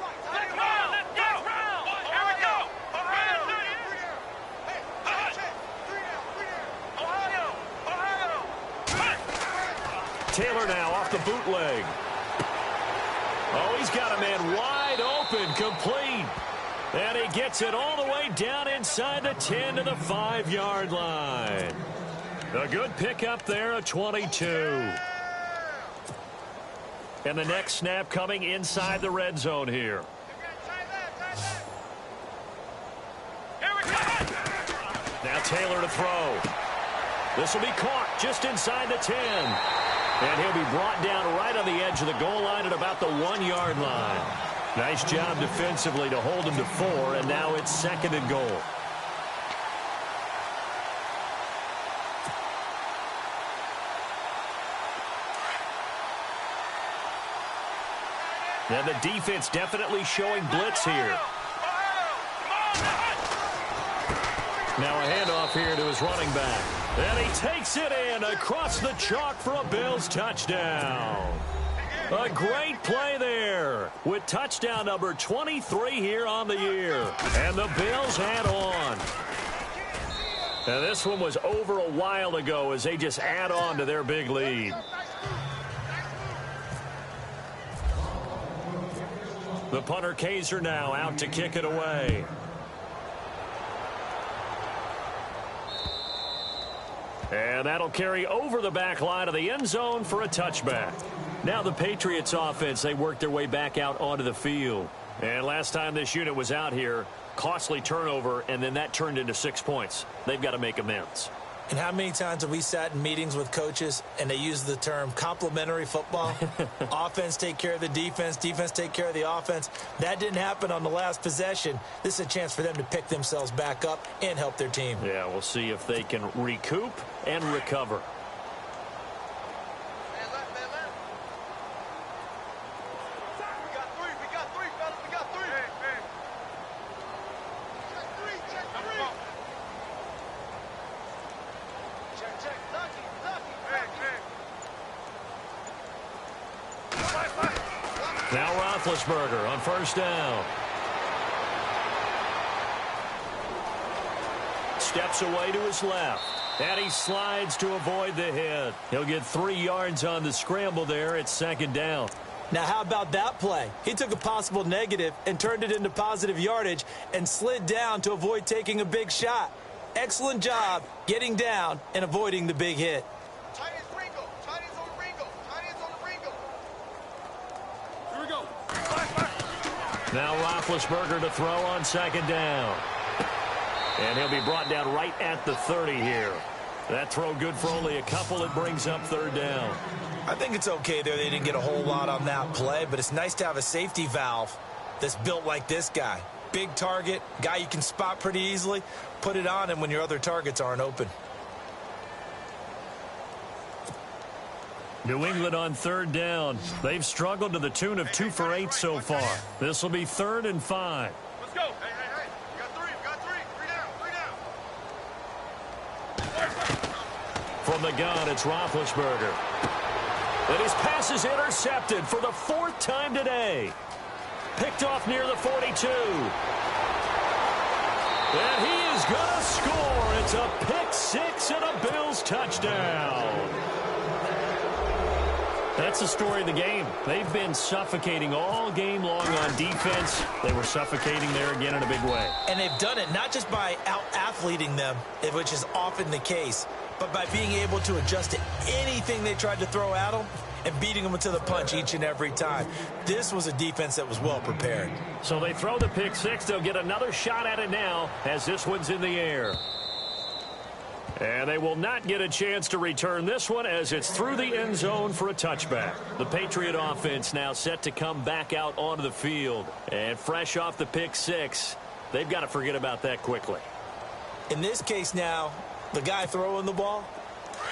Taylor now off the bootleg. Oh, he's got a man wide open, complete. And he gets it all the way down inside the 10 to the 5-yard line. A good pickup there, a 22. And the next snap coming inside the red zone here. Now Taylor to throw. This will be caught just inside the 10. And he'll be brought down right on the edge of the goal line at about the 1-yard line. Nice job defensively to hold him to 4, and now it's 2nd and goal. And the defense definitely showing blitz here. Now a handoff here to his running back. And he takes it in across the chalk for a Bills touchdown. A great play there with touchdown number 23 here on the year. And the Bills add on. And this one was over a while ago as they just add on to their big lead. The punter Kaiser now out to kick it away. And that'll carry over the back line of the end zone for a touchback. Now the Patriots offense, they worked their way back out onto the field. And last time this unit was out here, costly turnover, and then that turned into 6 points. They've got to make amends. And how many times have we sat in meetings with coaches and they use the term complementary football? Offense take care of the defense, defense take care of the offense. That didn't happen on the last possession. This is a chance for them to pick themselves back up and help their team. Yeah, we'll see if they can recoup and recover. Now Roethlisberger on first down. Steps away to his left. And he slides to avoid the hit. He'll get 3 yards on the scramble there at second down. Now, how about that play? He took a possible negative and turned it into positive yardage and slid down to avoid taking a big shot. Excellent job getting down and avoiding the big hit. Now Roethlisberger to throw on second down. And he'll be brought down right at the 30 here. That throw good for only a couple. It brings up third down. I think it's okay there. They didn't get a whole lot on that play, but it's nice to have a safety valve that's built like this guy. Big target, guy you can spot pretty easily. Put it on him when your other targets aren't open. New England on third down. They've struggled to the tune of 2 for 8 so far. This will be 3rd and 5. Let's go. Hey. We got 3. We got 3. 3 down. From the gun, it's Roethlisberger. And his pass is intercepted for the 4th time today. Picked off near the 42. And he is going to score. It's a pick 6 and a Bills touchdown. That's the story of the game. They've been suffocating all game long on defense. They were suffocating there again in a big way. And they've done it not just by out-athleting them, which is often the case, but by being able to adjust to anything they tried to throw at them and beating them to the punch each and every time. This was a defense that was well prepared. So they throw the pick 6. They'll get another shot at it now as this one's in the air. And they will not get a chance to return this one as it's through the end zone for a touchback. The Patriot offense now set to come back out onto the field. And fresh off the pick 6, they've got to forget about that quickly. In this case now, the guy throwing the ball,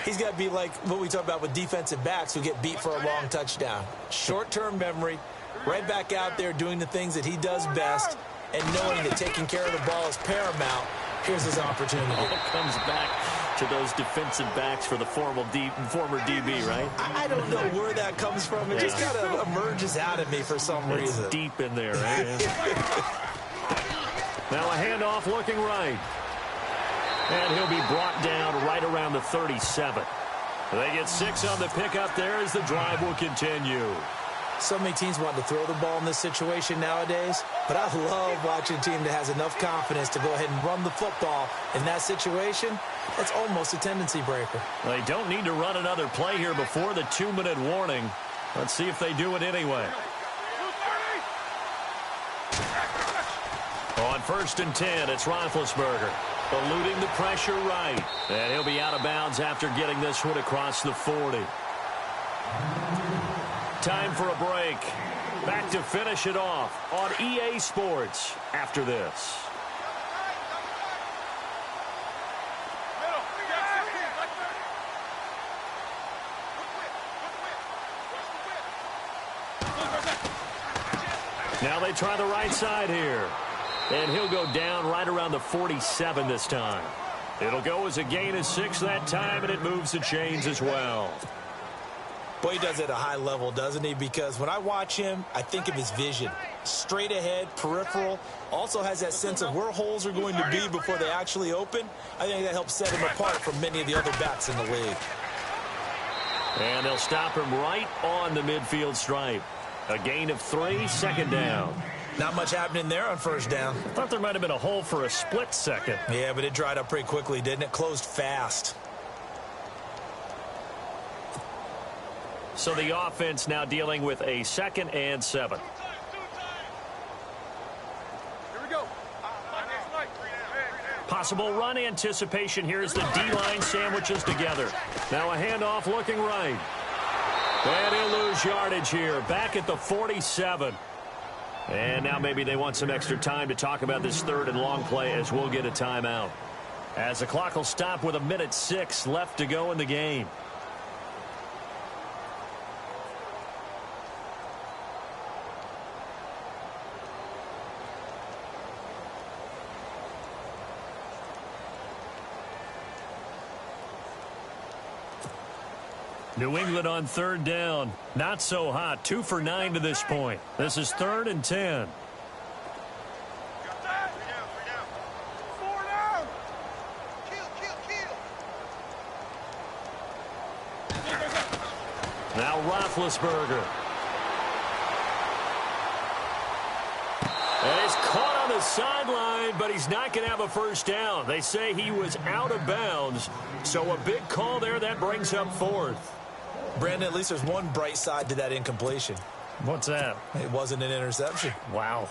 he's got to be like what we talk about with defensive backs who get beat for a long touchdown. Short-term memory, right back out there doing the things that he does best, and knowing that taking care of the ball is paramount. Here's his opportunity. All comes back to those defensive backs for the former DB, right? I don't know where that comes from. It just kind of emerges out of me for some reason. It's deep in there, right? Now a handoff looking right. And he'll be brought down right around the 37. They get 6 on the pickup there as the drive will continue. So many teams want to throw the ball in this situation nowadays, but I love watching a team that has enough confidence to go ahead and run the football in that situation. That's almost a tendency breaker. They don't need to run another play here before the 2-minute warning. Let's see if they do it anyway. On 1st and 10, it's Roethlisberger. Eluding the pressure right. And he'll be out of bounds after getting this one across the 40. Time for a break. Back to finish it off on EA Sports after this. Now they try the right side here. And he'll go down right around the 47 this time. It'll go as a gain of 6 that time, and it moves the chains as well. Boy, he does it at a high level, doesn't he? Because when I watch him, I think of his vision. Straight ahead, peripheral, also has that sense of where holes are going to be before they actually open. I think that helps set him apart from many of the other backs in the league. And they'll stop him right on the midfield stripe. A gain of 3, second down. Not much happening there on first down. Thought there might have been a hole for a split second. Yeah, but it dried up pretty quickly, didn't it? Closed fast. So the offense now dealing with a 2nd and 7. Here we go. Possible run anticipation. Here's the D-line sandwiches together. Now a handoff looking right. And he'll lose yardage here. Back at the 47. And now maybe they want some extra time to talk about this 3rd and long play as we'll get a timeout. As the clock will stop with 1:06 left to go in the game. New England on 3rd down. Not so hot. 2 for 9 to this point. This is 3rd and 10. 4 down. Kill. Now Roethlisberger. And he's caught on the sideline, but he's not going to have a first down. They say he was out of bounds. So a big call there. That brings up 4th. Brandon, at least there's one bright side to that incompletion. What's that? It wasn't an interception. Wow.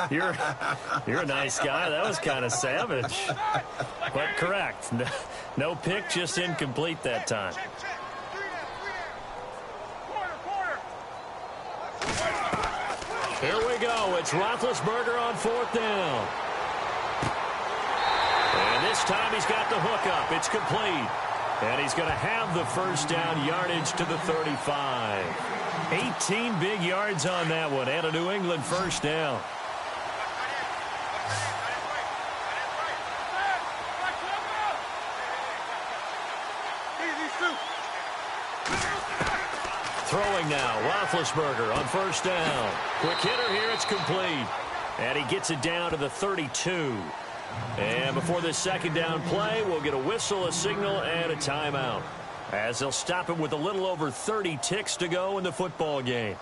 You're a nice guy. That was kind of savage. But correct. No pick, just incomplete that time. Here we go. It's Roethlisberger on 4th down. And this time he's got the hook up. It's complete. And he's going to have the first down, yardage to the 35. 18 big yards on that one, and a New England first down. Throwing now, Roethlisberger on first down. Quick hitter here, it's complete. And he gets it down to the 32. And before this 2nd down play, we'll get a whistle, a signal, and a timeout, as they'll stop him with a little over 30 ticks to go in the football game.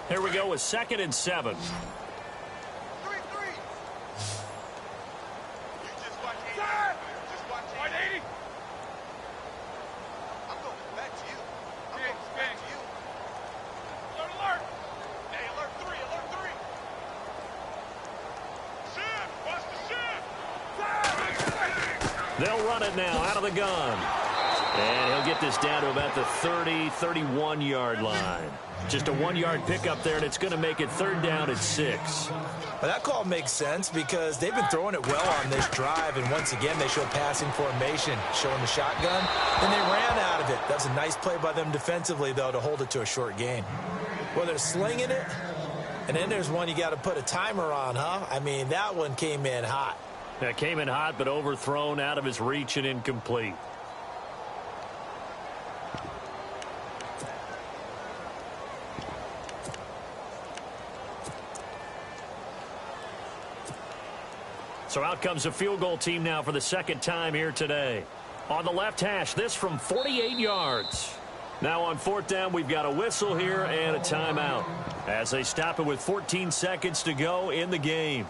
Here we go with 2nd and 7. 3-3. You just watch 80. Just watch 80. I'm going back to you. Back to you. Alert. Hey, alert 3. Shift. Watch the shift. They'll run it now out of the gun. And he'll get this down to about the 30, 31-yard line. Just a 1-yard pickup there, and it's going to make it 3rd down at 6. Well, that call makes sense because they've been throwing it well on this drive, and once again they show passing formation, showing the shotgun, and they ran out of it. That's a nice play by them defensively, though, to hold it to a short gain. Well, they're slinging it, and then there's one you got to put a timer on, huh? I mean, that one came in hot. That came in hot, but overthrown, out of his reach, and incomplete. So out comes the field goal team now for the 2nd time here today. On the left hash, this from 48 yards. Now on 4th down, we've got a whistle here and a timeout, as they stop it with 14 seconds to go in the game.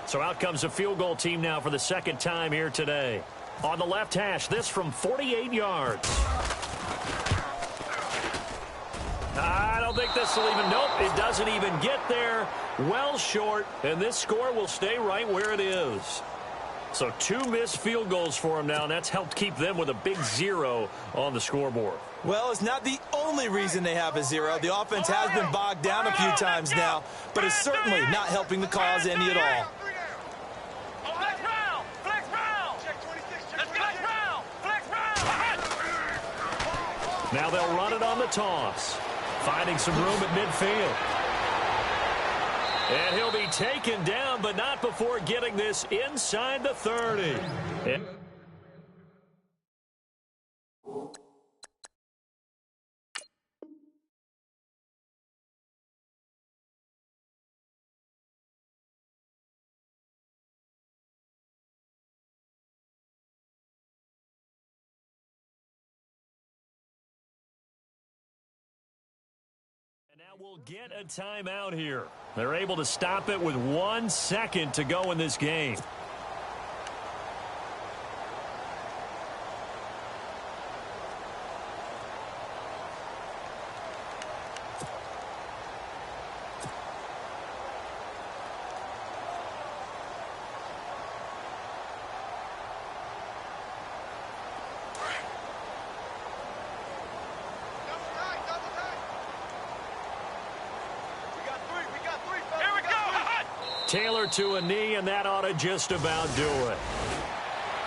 So out comes the field goal team now for the 2nd time here today. On the left hash, this from 48 yards. I don't think this will even, nope, it doesn't even get there. Well short, and this score will stay right where it is. So 2 missed field goals for him now, and that's helped keep them with a big 0 on the scoreboard. Well, it's not the only reason they have a 0. The offense has been bogged down a few times now, but it's certainly not helping the cause any at all. Now they'll run it on the toss, finding some room at midfield. And he'll be taken down, but not before getting this inside the 30. And now we'll get a timeout here. They're able to stop it with 1 second to go in this game. Taylor to a knee, and that ought to just about do it.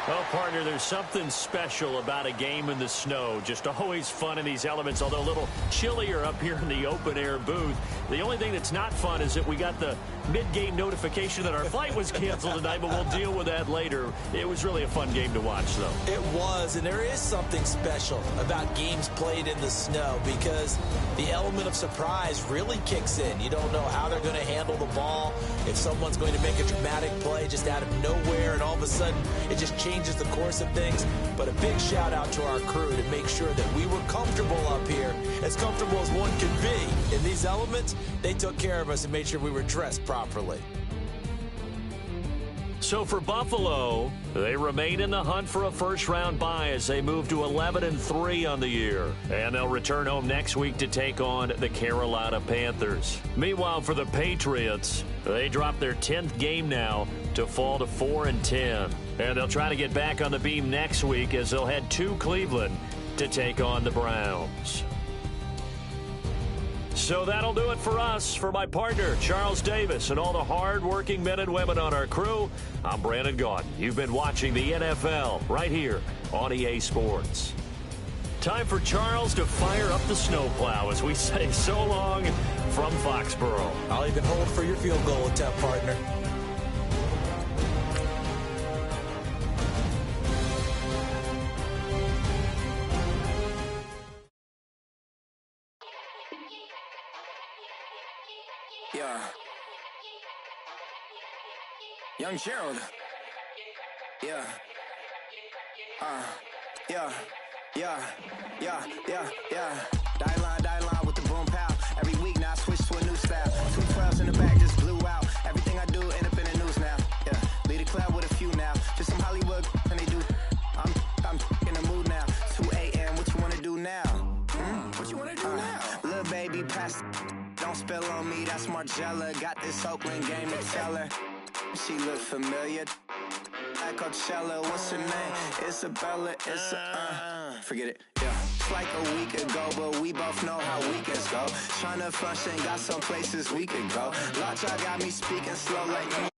Well, partner, there's something special about a game in the snow. Just always fun in these elements, although a little chillier up here in the open-air booth. The only thing that's not fun is that we got the mid-game notification that our flight was canceled tonight, but we'll deal with that later. It was really a fun game to watch, though. It was, and there is something special about games played in the snow because the element of surprise really kicks in. You don't know how they're going to handle the ball, if someone's going to make a dramatic play just out of nowhere, and all of a sudden it just changes the course of things. But a big shout out to our crew to make sure that we were comfortable up here, as comfortable as one can be. In these elements, they took care of us and made sure we were dressed properly. So for Buffalo, they remain in the hunt for a first-round bye as they move to 11-3 on the year. And they'll return home next week to take on the Carolina Panthers. Meanwhile, for the Patriots, they drop their 10th game now to fall to 4-10. And they'll try to get back on the beam next week as they'll head to Cleveland to take on the Browns. So that'll do it for us. For my partner, Charles Davis, and all the hard-working men and women on our crew, I'm Brandon Gaudin. You've been watching the NFL right here on EA Sports. Time for Charles to fire up the snowplow as we say so long from Foxborough. I'll even hold for your field goal attempt, partner. Yeah. Young Gerald. Yeah. Yeah. Die line with the boom pow. Every week now I switch to a new style. 212s in the back just blew out. Everything I do end up in the news now. Yeah. Lead a club with a few now. Just some Hollywood and they do. I'm in the mood now. 2 a.m. What you wanna do now? What you wanna do now? Little baby pass. Don't spill on me, that's Margella. Got this Oakland game to tell her. She look familiar. At Coachella, what's her name? Isabella, forget it, yeah. It's like a week ago, but we both know how weekends go. Tryna function, got some places we could go. Lockjaw got me speaking slow like